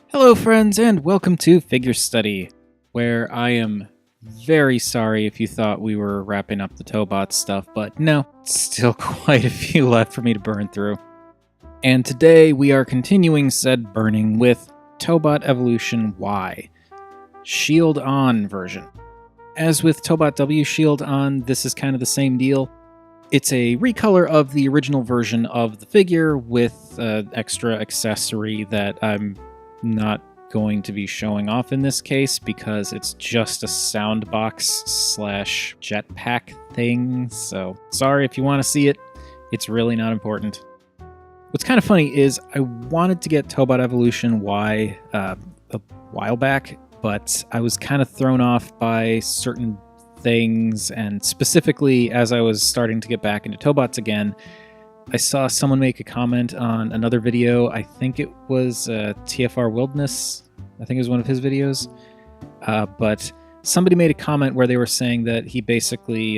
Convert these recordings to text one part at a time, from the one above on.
Hello friends and welcome to Figure Study, where I am very sorry if you thought we were wrapping up the Tobot stuff, but no, still quite a few left for me to burn through. And today we are continuing said burning with Tobot Evolution Y, Shield On version. As with Tobot W Shield On, this is kind of the same deal. It's a recolor of the original version of the figure with extra accessory that I'm not going to be showing off in this case because it's just a soundbox slash jetpack thing. So sorry if you want to see it. It's really not important. What's kind of funny is I wanted to get Tobot Evolution Y a while back, but I was kind of thrown off by certain things, and specifically as I was starting to get back into Tobots again, I saw someone make a comment on another video. I think it was TFR Wilderness. I think it was one of his videos. But somebody made a comment where they were saying that he basically,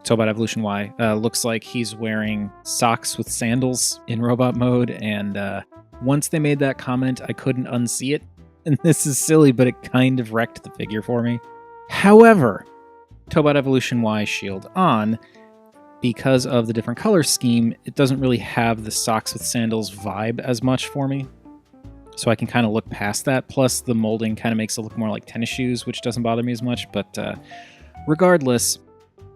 Tobot Evolution Y, looks like he's wearing socks with sandals in robot mode. And once they made that comment, I couldn't unsee it. And this is silly, but it kind of wrecked the figure for me. However, Tobot Evolution Y Shield On, because of the different color scheme, it doesn't really have the socks with sandals vibe as much for me. So I can kind of look past that. Plus, the molding kind of makes it look more like tennis shoes, which doesn't bother me as much. But regardless,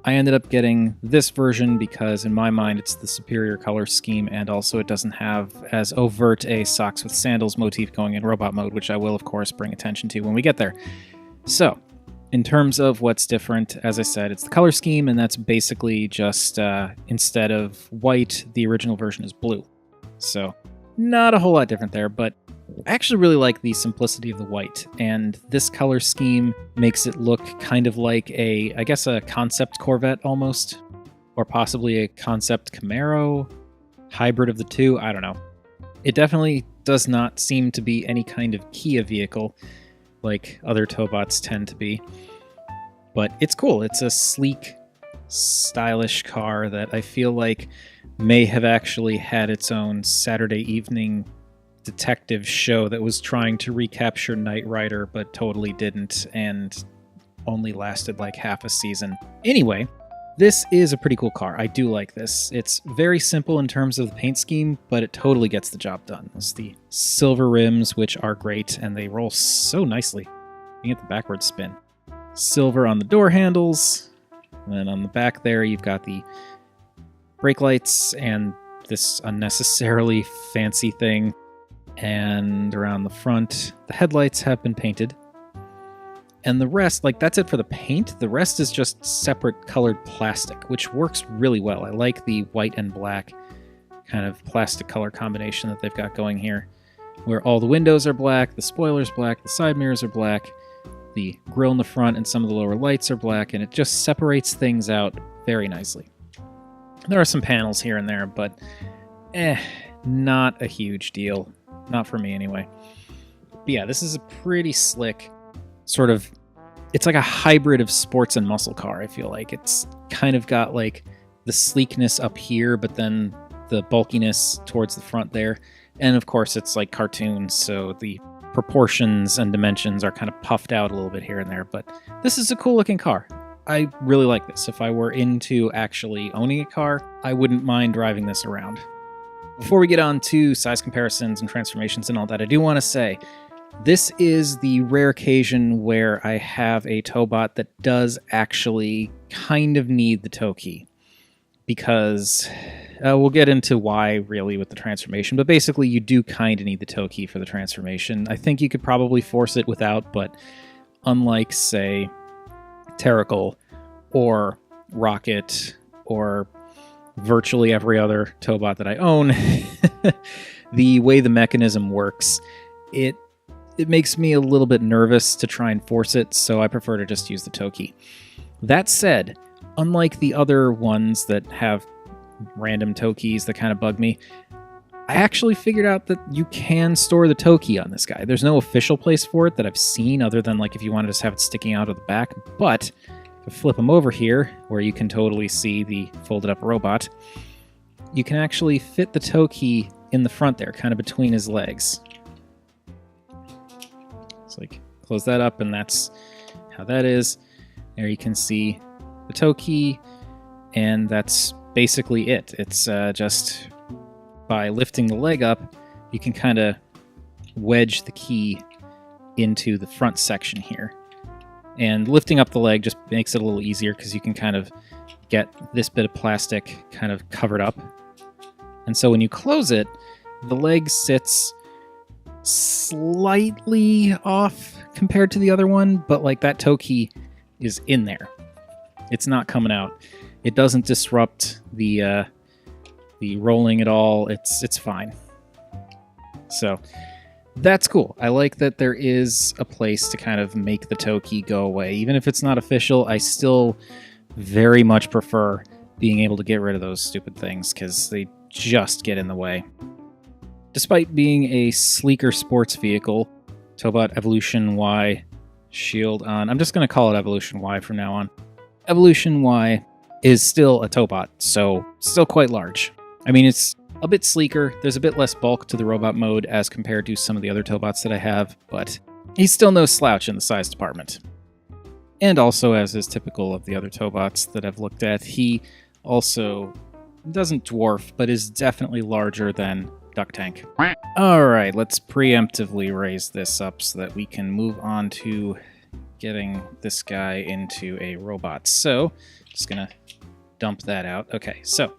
I ended up getting this version because in my mind, it's the superior color scheme. And also it doesn't have as overt a socks with sandals motif going in robot mode, which I will, of course, bring attention to when we get there. So in terms of what's different, as I said, it's the color scheme, and that's basically just instead of white, the original version is blue. So not a whole lot different there, but I actually really like the simplicity of the white, and this color scheme makes it look kind of like I guess a concept Corvette almost, or possibly a concept Camaro, hybrid of the two, I don't know. It definitely does not seem to be any kind of Kia vehicle, like other Tobots tend to be. But it's cool. It's a sleek, stylish car that I feel like may have actually had its own Saturday evening detective show that was trying to recapture Knight Rider, but totally didn't, and only lasted like half a season. Anyway, this is a pretty cool car. I do like this. It's very simple in terms of the paint scheme, but it totally gets the job done. It's the silver rims, which are great, and they roll so nicely. You get the backward spin. Silver on the door handles, and then on the back there you've got the brake lights and this unnecessarily fancy thing. And around the front, the headlights have been painted. And the rest, like, that's it for the paint. The rest is just separate colored plastic, which works really well. I like the white and black kind of plastic color combination that they've got going here, where all the windows are black, the spoiler's black, the side mirrors are black, the grille in the front and some of the lower lights are black, and it just separates things out very nicely. There are some panels here and there, but not a huge deal. Not for me, anyway. But yeah, this is a pretty slick sort of, it's like a hybrid of sports and muscle car, I feel like. It's kind of got like the sleekness up here, but then the bulkiness towards the front there. And of course, it's like cartoons, so the proportions and dimensions are kind of puffed out a little bit here and there. But this is a cool looking car. I really like this. If I were into actually owning a car, I wouldn't mind driving this around. Before we get on to size comparisons and transformations and all that, I do want to say, this is the rare occasion where I have a Tobot that does actually kind of need the Tokey. Because we'll get into why, really, with the transformation. But basically, you do kind of need the Tokey for the transformation. I think you could probably force it without, but unlike, say, Terrical or Rocket or virtually every other Tobot that I own, the way the mechanism works, it makes me a little bit nervous to try and force it, so I prefer to just use the Tokey. That said, unlike the other ones that have random Tokeys that kind of bug me, I actually figured out that you can store the Tokey on this guy. There's no official place for it that I've seen, other than like if you want to just have it sticking out of the back, but if I flip him over here, where you can totally see the folded up robot, you can actually fit the Tokey in the front there, kind of between his legs. It's like, close that up, and that's how that is. There you can see the Tokey, and that's basically it. It's just by lifting the leg up, you can kind of wedge the key into the front section here. And lifting up the leg just makes it a little easier because you can kind of get this bit of plastic kind of covered up. And so when you close it, the leg sits slightly off compared to the other one, but like that Tokey is in there. It's not coming out. It doesn't disrupt the rolling at all. It's fine. So that's cool. I like that there is a place to kind of make the Tokey go away. Even if it's not official, I still very much prefer being able to get rid of those stupid things because they just get in the way. Despite being a sleeker sports vehicle, Tobot Evolution Y shield on, I'm just going to call it Evolution Y from now on. Evolution Y is still a Tobot, so still quite large. I mean, it's a bit sleeker. There's a bit less bulk to the robot mode as compared to some of the other Tobots that I have, but he's still no slouch in the size department. And also, as is typical of the other Tobots that I've looked at, he also doesn't dwarf, but is definitely larger than Duck Tank. Alright, let's preemptively raise this up so that we can move on to getting this guy into a robot. So, just gonna dump that out. Okay, so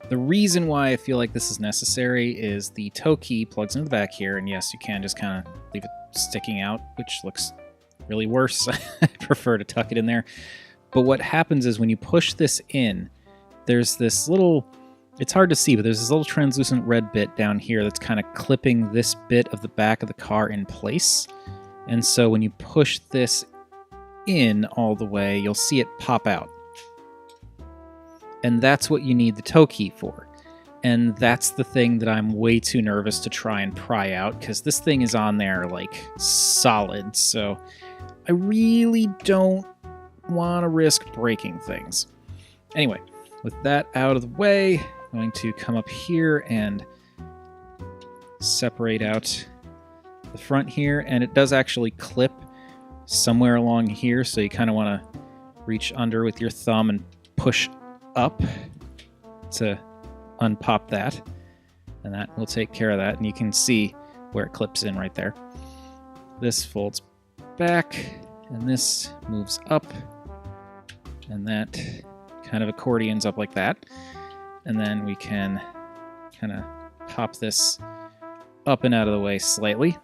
the reason why I feel like this is necessary is the Tokey plugs into the back here, and yes, you can just kind of leave it sticking out, which looks really worse. I prefer to tuck it in there. But what happens is when you push this in, there's this little, it's hard to see, but there's this little translucent red bit down here that's kind of clipping this bit of the back of the car in place. And so when you push this in all the way, you'll see it pop out. And that's what you need the Tokey for. And that's the thing that I'm way too nervous to try and pry out, because this thing is on there like solid. So I really don't want to risk breaking things. Anyway, with that out of the way, I'm going to come up here and separate out the front here. And it does actually clip somewhere along here, so you kind of want to reach under with your thumb and push up to unpop that, and that will take care of that. And you can see where it clips in right there. This folds back, and this moves up, and that kind of accordions up like that. And then we can kind of pop this up and out of the way slightly,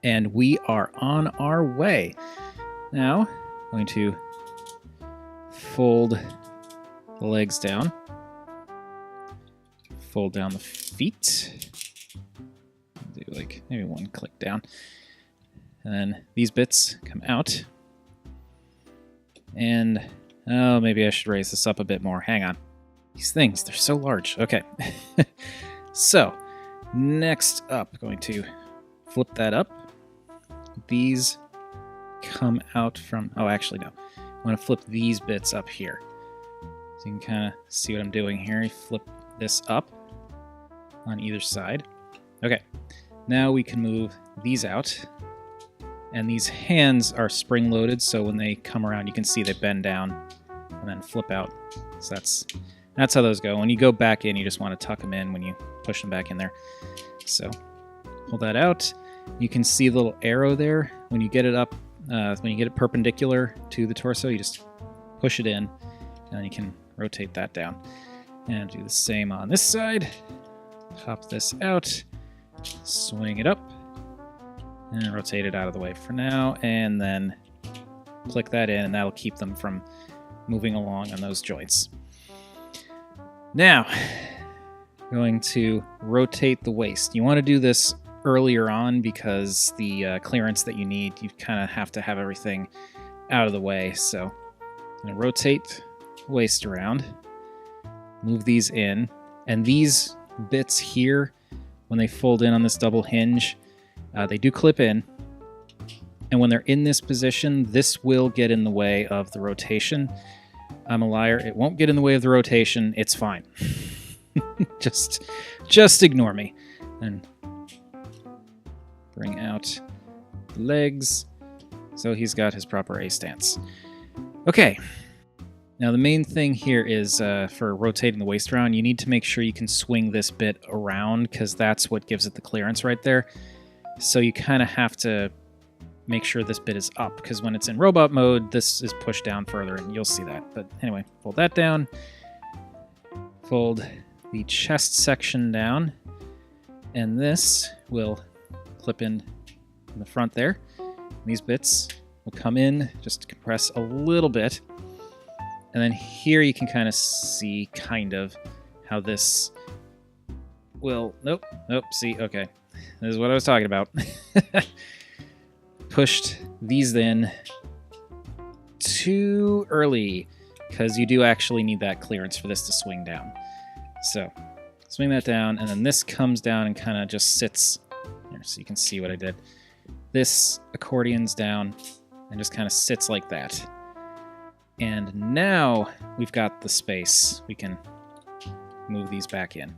and we are on our way. Now, I'm going to fold the legs down, fold down the feet, do like maybe one click down, and then these bits come out. And oh, maybe I should raise this up a bit more. Hang on. These things, they're so large. Okay. So, next up, going to flip that up. These come out from, oh, actually, no. I want to flip these bits up here. So you can kind of see what I'm doing here. Flip this up on either side. Okay, now we can move these out. And these hands are spring-loaded, so when they come around, you can see they bend down and then flip out. So that's how those go. When you go back in, you just want to tuck them in when you push them back in there. So pull that out. You can see the little arrow there. When you get it up, when you get it perpendicular to the torso, you just push it in, and then you can rotate that down. And do the same on this side. Pop this out, swing it up, and rotate it out of the way for now, and then click that in, and that'll keep them from moving along on those joints. Now, going to rotate the waist. You want to do this earlier on because the clearance that you need, you kind of have to have everything out of the way. So I'm going to rotate the waist around, move these in, and these bits here, when they fold in on this double hinge, they do clip in, and when they're in this position, this will get in the way of the rotation. I'm a liar. It won't get in the way of the rotation. It's fine. just ignore me. And bring out legs, so he's got his proper A stance. Okay, now the main thing here is for rotating the waist around, you need to make sure you can swing this bit around because that's what gives it the clearance right there. So you kind of have to make sure this bit is up because when it's in robot mode, this is pushed down further and you'll see that. But anyway, fold that down, fold the chest section down, and this will clip in the front there. These bits will come in just to compress a little bit. And then here you can kind of see how this will, nope, see, okay. This is what I was talking about. Pushed these in too early because you do actually need that clearance for this to swing down. So swing that down, and then this comes down and kind of just sits here so you can see what I did. This accordion's down and just kind of sits like that. And now we've got the space. We can move these back in.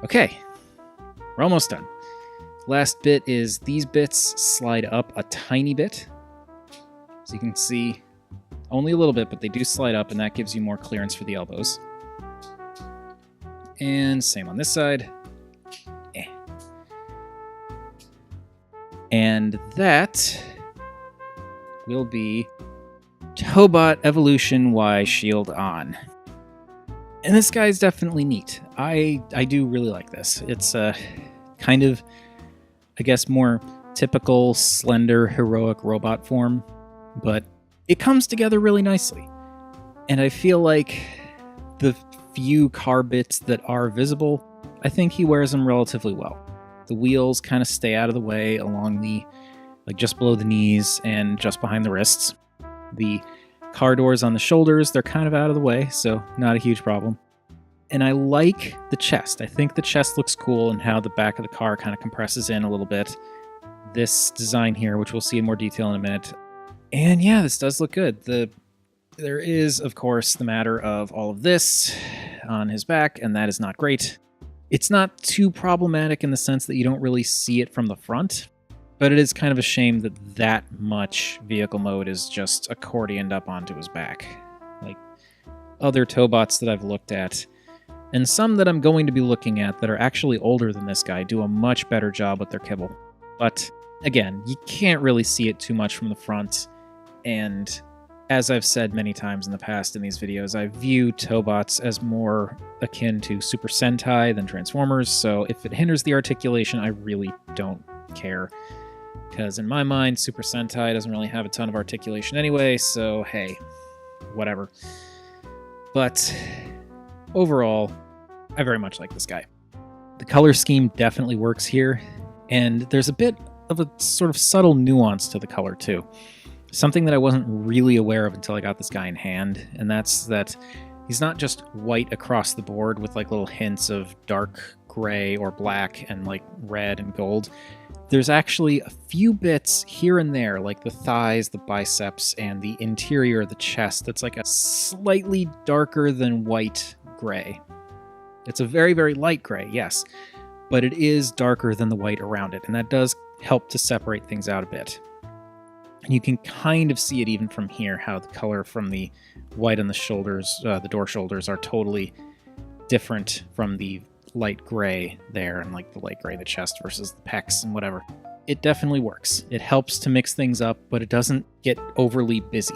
Okay, we're almost done. Last bit is these bits slide up a tiny bit. So you can see only a little bit, but they do slide up, and that gives you more clearance for the elbows. And same on this side. And that will be Tobot Evolution Y Shield on. And this guy's definitely neat. I do really like this. It's a kind of, I guess, more typical slender heroic robot form, but it comes together really nicely. And I feel like the few car bits that are visible, I think he wears them relatively well. The wheels kind of stay out of the way along the, like just below the knees and just behind the wrists. The car doors on the shoulders, they're kind of out of the way, so not a huge problem. And I like the chest. I think the chest looks cool and how the back of the car kind of compresses in a little bit. This design here, which we'll see in more detail in a minute. And yeah, this does look good. There is, of course, the matter of all of this on his back, and that is not great. It's not too problematic in the sense that you don't really see it from the front, but it is kind of a shame that that much vehicle mode is just accordioned up onto his back. Like other Tobots that I've looked at, and some that I'm going to be looking at that are actually older than this guy, do a much better job with their kibble. But again, you can't really see it too much from the front, and as I've said many times in the past in these videos, I view Tobots as more akin to Super Sentai than Transformers, so if it hinders the articulation, I really don't care. Because in my mind, Super Sentai doesn't really have a ton of articulation anyway, so hey, whatever. But overall, I very much like this guy. The color scheme definitely works here, and there's a bit of a sort of subtle nuance to the color too. Something that I wasn't really aware of until I got this guy in hand, and that's that he's not just white across the board with like little hints of dark gray or black and like red and gold. There's actually a few bits here and there, like the thighs, the biceps, and the interior of the chest that's like a slightly darker than white gray. It's a very, very light gray, yes, but it is darker than the white around it, and that does help to separate things out a bit. And you can kind of see it even from here, how the color from the white on the shoulders, the door shoulders, are totally different from the light gray there, and like the light gray the chest versus the pecs and whatever. It definitely works. It helps to mix things up, but it doesn't get overly busy.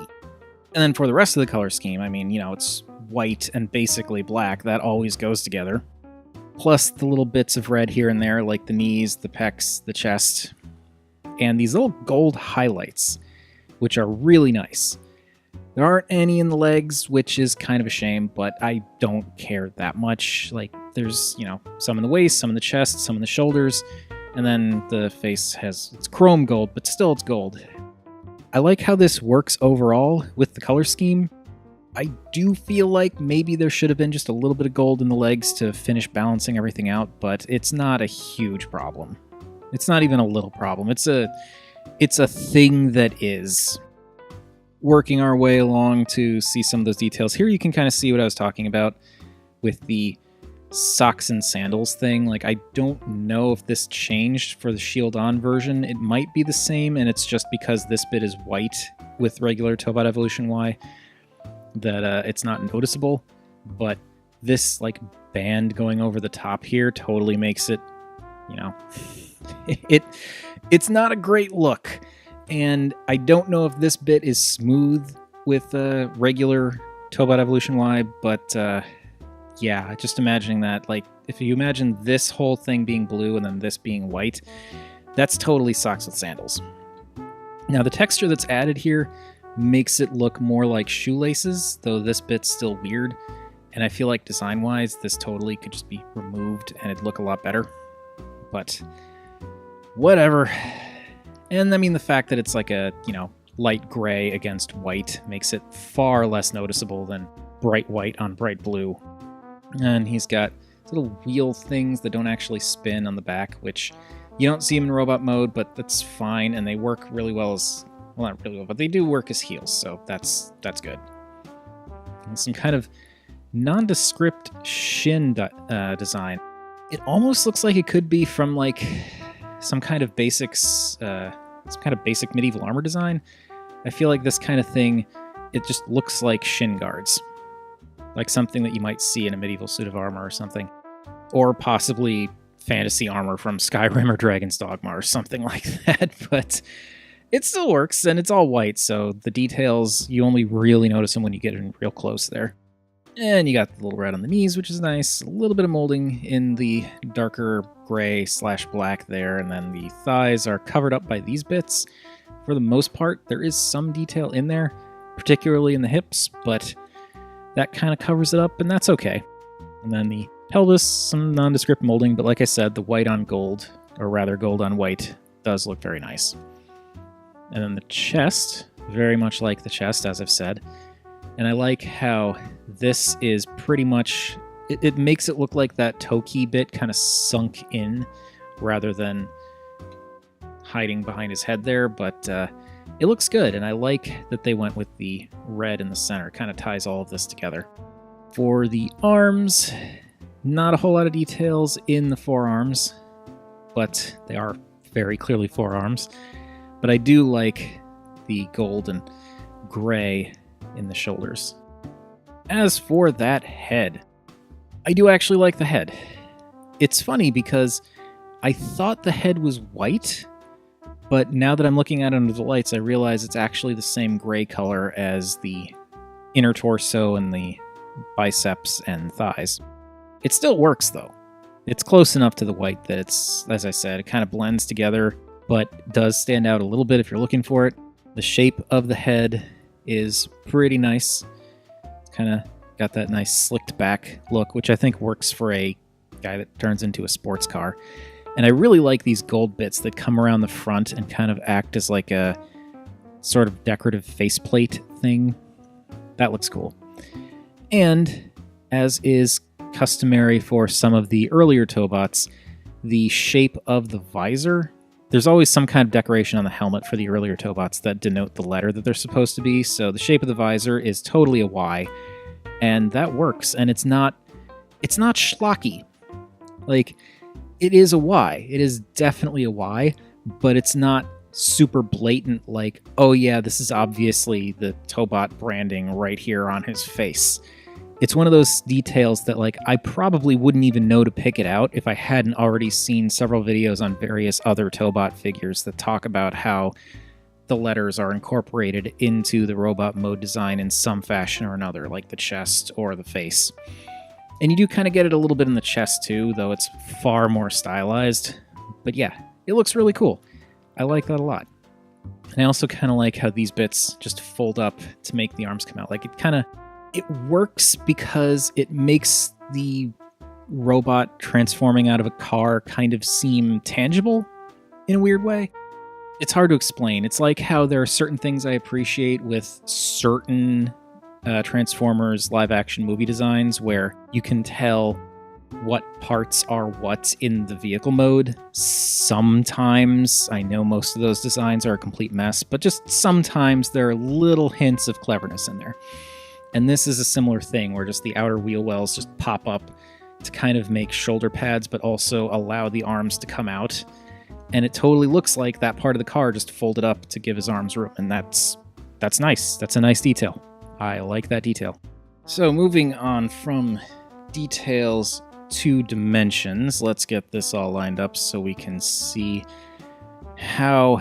And then for the rest of the color scheme, I mean, you know, it's white and basically black. That always goes together. Plus the little bits of red here and there, like the knees, the pecs, the chest, and these little gold highlights, which are really nice. There aren't any in the legs, which is kind of a shame, but I don't care that much. Like, there's, you know, some in the waist, some in the chest, some in the shoulders, and then the face has, it's chrome gold, but still it's gold. I like how this works overall with the color scheme. I do feel like maybe there should have been just a little bit of gold in the legs to finish balancing everything out, but it's not a huge problem. It's not even a little problem. It's a thing that is. Working our way along to see some of those details. Here you can kind of see what I was talking about with the socks and sandals thing. Like, I don't know if this changed for the Shield On version. It might be the same, and it's just because this bit is white with regular Tobot Evolution Y that it's not noticeable. But this, like, band going over the top here totally makes it, you know, it's not a great look. And I don't know if this bit is smooth with regular Tobot Evolution Y, but yeah, just imagining that, like, if you imagine this whole thing being blue and then this being white, that's totally socks with sandals. Now, the texture that's added here makes it look more like shoelaces, though this bit's still weird, and I feel like design-wise, this totally could just be removed and it'd look a lot better, but whatever. And I mean, the fact that it's like a, you know, light gray against white makes it far less noticeable than bright white on bright blue. And he's got little wheel things that don't actually spin on the back, which you don't see him in robot mode, but that's fine, and they work really well as, well, not really well, but they do work as heels, so that's good. And some kind of nondescript shin design. It almost looks like it could be from, like, some kind of basic medieval armor design. I feel like this kind of thing, it just looks like shin guards. Like something that you might see in a medieval suit of armor or something. Or possibly fantasy armor from Skyrim or Dragon's Dogma or something like that. But it still works, and it's all white, so the details, you only really notice them when you get in real close there. And you got the little red on the knees, which is nice. A little bit of molding in the darker gray / black there, and then the thighs are covered up by these bits. For the most part, there is some detail in there, particularly in the hips, but that kind of covers it up, and that's okay. And then the pelvis, some nondescript molding, but like I said, the white on gold, or rather gold on white, does look very nice. And then the chest, very much like the chest, as I've said. And I like how this is pretty much, it makes it look like that Tokey bit kind of sunk in, rather than hiding behind his head there, but it looks good, and I like that they went with the red in the center. It kind of ties all of this together. For the arms, not a whole lot of details in the forearms, but they are very clearly forearms. But I do like the gold and gray in the shoulders. As for that head, I do actually like the head. It's funny because I thought the head was white, but now that I'm looking at it under the lights, I realize it's actually the same gray color as the inner torso and the biceps and thighs. It still works, though. It's close enough to the white that it's, as I said, it kind of blends together, but does stand out a little bit if you're looking for it. The shape of the head is pretty nice. It's kind of got that nice slicked back look, which I think works for a guy that turns into a sports car. And I really like these gold bits that come around the front and kind of act as like a sort of decorative faceplate thing. That looks cool. And as is customary for some of the earlier Tobots, the shape of the visor, there's always some kind of decoration on the helmet for the earlier Tobots that denote the letter that they're supposed to be. So the shape of the visor is totally a Y, and that works. And it's not schlocky. Like, it is a Y. It is definitely a Y, but it's not super blatant like, oh yeah, this is obviously the Tobot branding right here on his face. It's one of those details that, like, I probably wouldn't even know to pick it out if I hadn't already seen several videos on various other Tobot figures that talk about how the letters are incorporated into the robot mode design in some fashion or another, like the chest or the face. And you do kind of get it a little bit in the chest too, though it's far more stylized. But yeah, it looks really cool. I like that a lot. And I also kind of like how these bits just fold up to make the arms come out. Like, it works because it makes the robot transforming out of a car kind of seem tangible in a weird way. It's hard to explain. It's like how there are certain things I appreciate with certain Transformers live-action movie designs where you can tell what parts are what in the vehicle mode. Sometimes, I know most of those designs are a complete mess, but just sometimes there are little hints of cleverness in there. And this is a similar thing where just the outer wheel wells just pop up to kind of make shoulder pads, but also allow the arms to come out. And it totally looks like that part of the car just folded up to give his arms room, and that's nice. That's a nice detail. I like that detail. So moving on from details to dimensions, let's get this all lined up so we can see how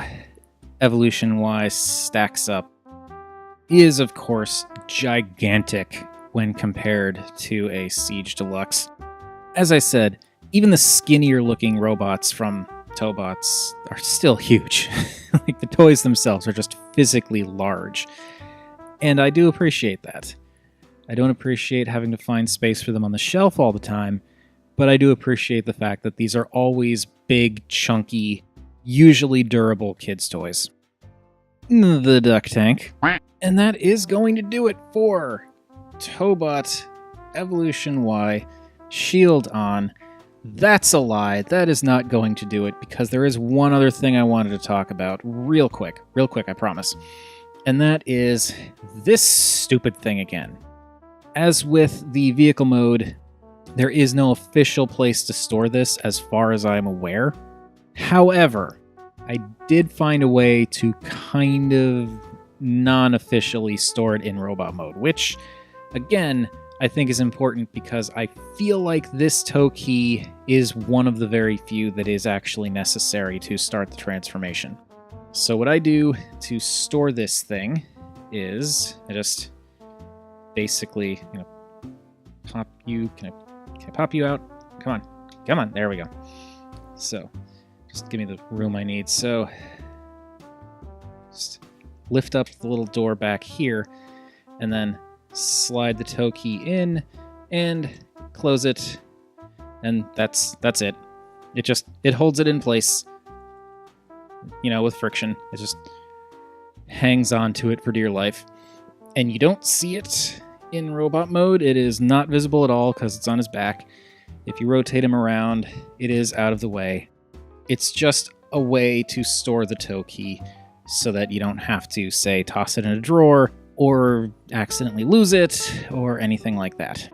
evolution-wise stacks up. He is, of course, gigantic when compared to a Siege Deluxe. As I said, even the skinnier-looking robots from Tobots are still huge. Like, the toys themselves are just physically large. And I do appreciate that. I don't appreciate having to find space for them on the shelf all the time, but I do appreciate the fact that these are always big, chunky, usually durable kids' toys. The duck tank. And that is going to do it for Tobot Evolution Y Shield On. That's a lie. That is not going to do it, because there is one other thing I wanted to talk about real quick, I promise. And that is this stupid thing again. As with the vehicle mode, there is no official place to store this as far as I'm aware. However, I did find a way to kind of non-officially store it in robot mode, which, again, I think is important because I feel like this Tokey is one of the very few that is actually necessary to start the transformation. So what I do to store this thing is I just basically, pop you. Can I pop you out? Come on. There we go. So just give me the room I need. So just lift up the little door back here, and then slide the Tokey in and close it, and that's it. It holds it in place, with friction. It just hangs on to it for dear life, and you don't see it in robot mode. It is not visible at all because it's on his back. If you rotate him around, it is out of the way. It's just a way to store the Tokey so that you don't have to, say, toss it in a drawer or accidentally lose it, or anything like that.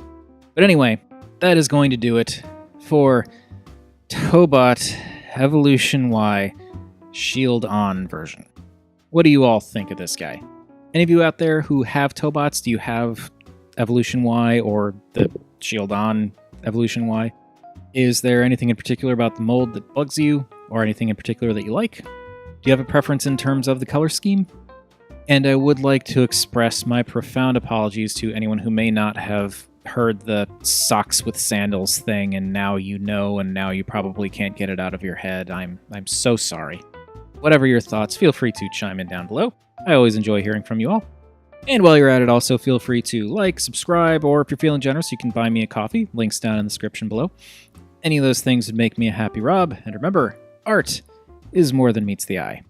But anyway, that is going to do it for Tobot Evolution Y Shield On version. What do you all think of this guy? Any of you out there who have Tobots, do you have Evolution Y or the Shield On Evolution Y? Is there anything in particular about the mold that bugs you, or anything in particular that you like? Do you have a preference in terms of the color scheme? And I would like to express my profound apologies to anyone who may not have heard the socks with sandals thing, and now you know, and now you probably can't get it out of your head. I'm so sorry. Whatever your thoughts, feel free to chime in down below. I always enjoy hearing from you all. And while you're at it, also feel free to like, subscribe, or if you're feeling generous, you can buy me a coffee. Links down in the description below. Any of those things would make me a happy Rob. And remember, art is more than meets the eye.